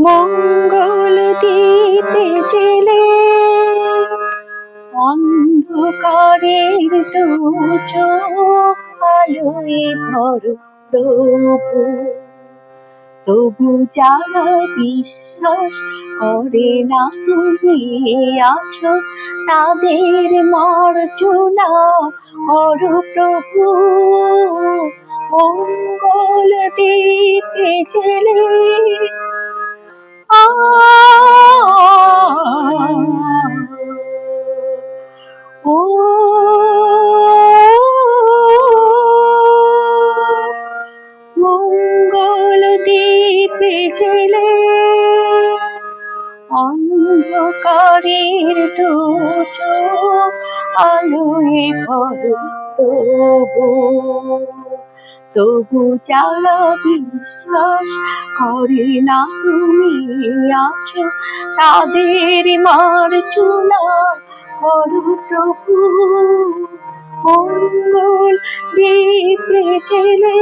মঙ্গল দ্বীপে জেলে অন্ধকারের দু চোখ আলোয় ভরো প্রভু। তবু যারা বিশ্বাস করে না তুমি আছো, তাদের মার্জনা করো প্রভু। মঙ্গল দ্বীপে জেলে ও মঙ্গল দ্বীপে জেলে অন্ধকারের দু চোখ আলোয় ভরো তবু। তবু যারা বিশ্বাস করে না তুমি আছো, তাদের মার্জনা করো প্রভু। মঙ্গল দ্বীপে জেলে